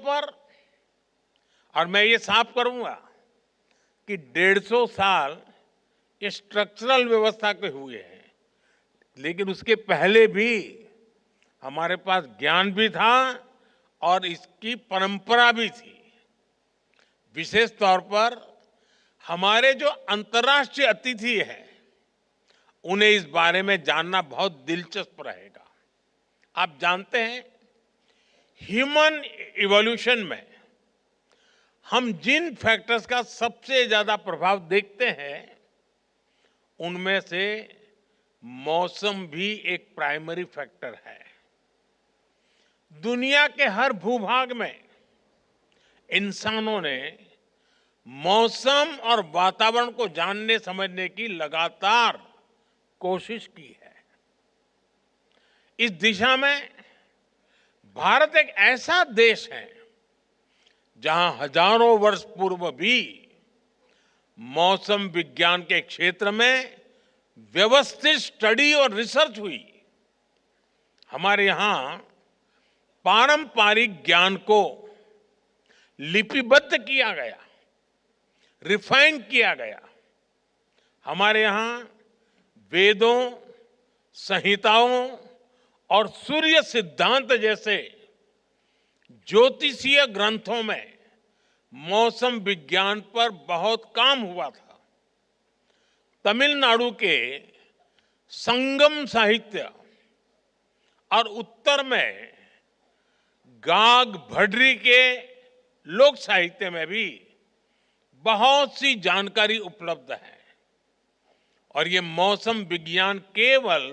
पर, और मैं ये साफ करूंगा कि 150 साल ये स्ट्रक्चरल व्यवस्था के हुए हैं, लेकिन उसके पहले भी हमारे पास ज्ञान भी था और इसकी परंपरा भी थी। विशेष तौर पर हमारे जो अंतर्राष्ट्रीय अतिथि हैं, उन्हें इस बारे में जानना बहुत दिलचस्प रहेगा। आप जानते हैं, ह्यूमन इवोल्यूशन में हम जिन फैक्टर्स का सबसे ज्यादा प्रभाव देखते हैं, उनमें से मौसम भी एक प्राइमरी फैक्टर है। दुनिया के हर भूभाग में इंसानों ने मौसम और वातावरण को जानने समझने की लगातार कोशिश की है। इस दिशा में भारत एक ऐसा देश है जहां हजारों वर्ष पूर्व भी मौसम विज्ञान के क्षेत्र में व्यवस्थित स्टडी और रिसर्च हुई। हमारे यहां पारंपरिक ज्ञान को लिपिबद्ध किया गया, रिफाइन किया गया। हमारे यहां वेदों, संहिताओं और सूर्य सिद्धांत जैसे ज्योतिषीय ग्रंथों में मौसम विज्ञान पर बहुत काम हुआ था। तमिलनाडु के संगम साहित्य और उत्तर में गाग भड्री के लोक साहित्य में भी बहुत सी जानकारी उपलब्ध है। और ये मौसम विज्ञान केवल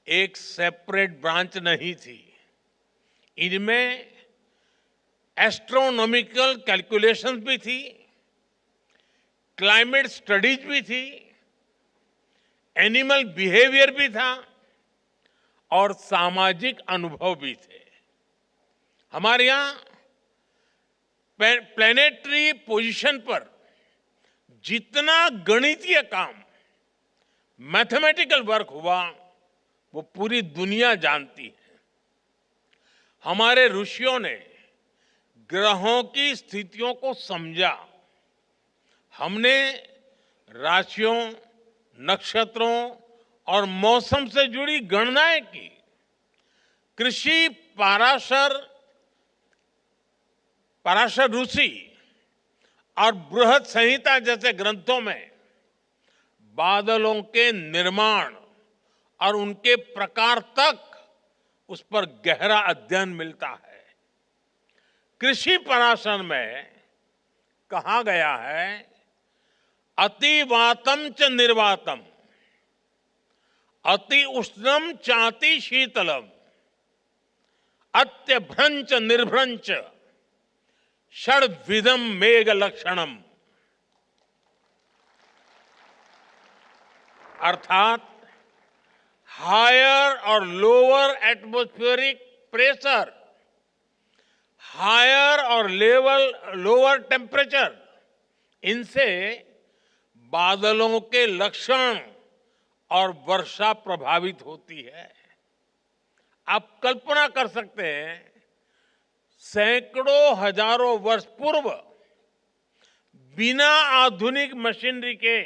एक सेपरेट ब्रांच नहीं थी, इनमें एस्ट्रोनॉमिकल कैलकुलेशंस भी थी, क्लाइमेट स्टडीज भी थी, एनिमल बिहेवियर भी था और सामाजिक अनुभव भी थे। हमारे यहां प्लैनेटरी पोजीशन पर जितना गणितीय काम, मैथमेटिकल वर्क हुआ, वो पूरी दुनिया जानती है। हमारे ऋषियों ने ग्रहों की स्थितियों को समझा। हमने राशियों, नक्षत्रों और मौसम से जुड़ी गणनाएं की। कृषि पराशर ऋषि और बृहद संहिता जैसे ग्रंथों में बादलों के निर्माण और उनके प्रकार तक उस पर गहरा अध्ययन मिलता है। कृषि पराशर में कहा गया है, अतिवातम च निर्वातम, अति उष्णम चाति शीतलम, अत्यभ्रंच निर्भ्रंच षड्विधम मेघ लक्षणम। अर्थात हायर और लोअर एटमॉस्फेरिक प्रेशर, हायर और लोअर टेम्परेचर, इनसे बादलों के लक्षण और वर्षा प्रभावित होती है। आप कल्पना कर सकते हैं, सैकड़ों हजारों वर्ष पूर्व बिना आधुनिक मशीनरी के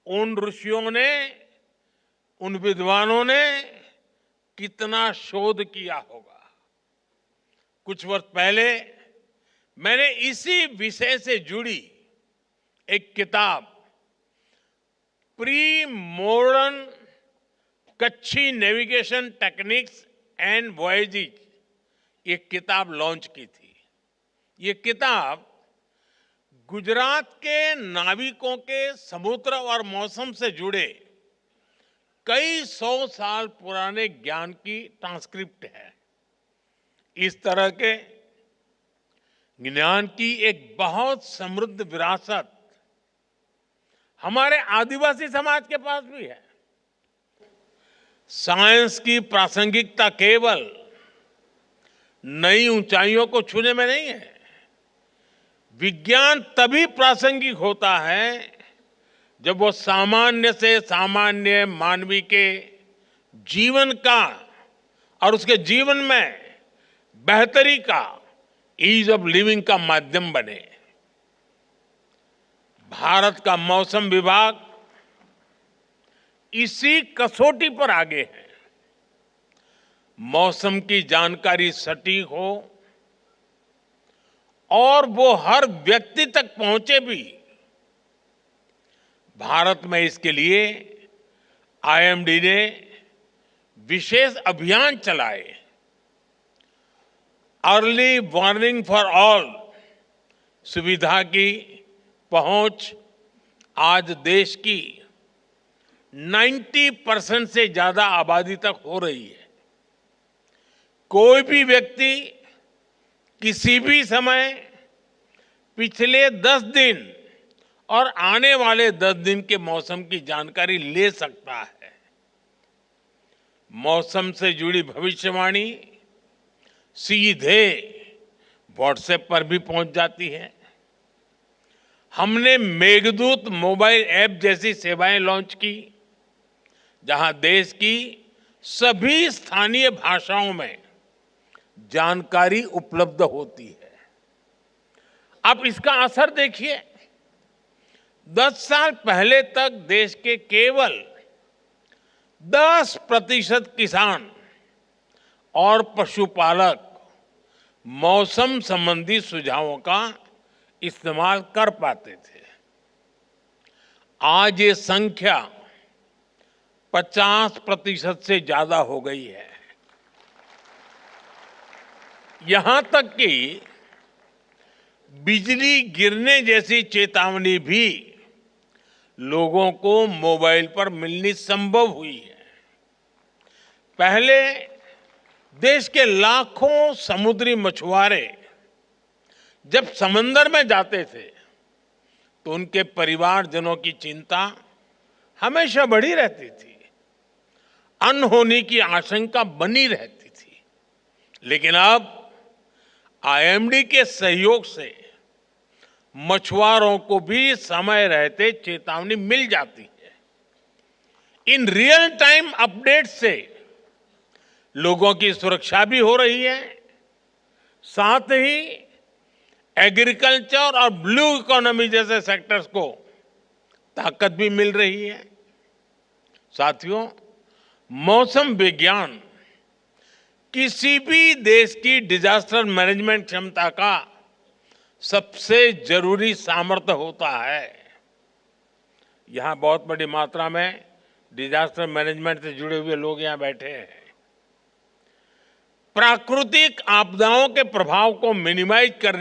उन ऋषियों ने, उन विद्वानों ने कितना शोध किया होगा। कुछ वर्ष पहले मैंने इसी विषय से जुड़ी एक किताब, pre modern Kutchi navigation techniques and voyages, ये किताब लॉन्च की थी। ये किताब गुजरात के नाविकों के समुद्र और मौसम से जुड़े कई सौ साल पुराने ज्ञान की ट्रांसक्रिप्ट है। इस तरह के ज्ञान की एक बहुत समृद्ध विरासत हमारे आदिवासी समाज के पास भी है। साइंस की प्रासंगिकता केवल नई ऊंचाइयों को छूने में नहीं है। विज्ञान तभी प्रासंगिक होता है जब वो सामान्य से सामान्य मानवी के जीवन का और उसके जीवन में बेहतरी का ईज ऑफ लिविंग का माध्यम बने। भारत का मौसम विभाग इसी कसौटी पर आगे है। मौसम की जानकारी सटीक हो और वो हर व्यक्ति तक पहुंचे भी। भारत में इसके लिए आईएमडी ने विशेष अभियान चलाए। अर्ली वार्निंग फॉर ऑल सुविधा की पहुंच आज देश की 90% से ज्यादा आबादी तक हो रही है। कोई भी व्यक्ति किसी भी समय पिछले 10 दिन और आने वाले 10 दिन के मौसम की जानकारी ले सकता है। मौसम से जुड़ी भविष्यवाणी सीधे व्हाट्सएप पर भी पहुंच जाती है। हमने मेघदूत मोबाइल ऐप जैसी सेवाएं लॉन्च की, जहां देश की सभी स्थानीय भाषाओं में जानकारी उपलब्ध होती है। आप इसका असर देखिए। 10 साल पहले तक देश के केवल 10% किसान और पशुपालक मौसम संबंधी सुझावों का इस्तेमाल कर पाते थे। आज ये संख्या 50% से ज्यादा हो गई है। यहां तक कि बिजली गिरने जैसी चेतावनी भी लोगों को मोबाइल पर मिलनी संभव हुई है। पहले देश के लाखों समुद्री मछुआरे जब समंदर में जाते थे तो उनके परिवारजनों की चिंता हमेशा बढ़ी रहती थी। अनहोनी की आशंका बनी रहती थी। लेकिन अब आईएमडी के सहयोग से मछुआरों को भी समय रहते चेतावनी मिल जाती है। इन रियल टाइम अपडेट से लोगों की सुरक्षा भी हो रही है, साथ ही एग्रीकल्चर और ब्लू इकोनॉमी जैसे सेक्टर्स को ताकत भी मिल रही है। साथियों, मौसम विज्ञान किसी भी देश की डिजास्टर मैनेजमेंट क्षमता का सबसे जरूरी सामर्थ्य होता है। यहां बहुत बड़ी मात्रा में डिजास्टर मैनेजमेंट से जुड़े हुए लोग यहां बैठे हैं। प्राकृतिक आपदाओं के प्रभाव को मिनिमाइज करने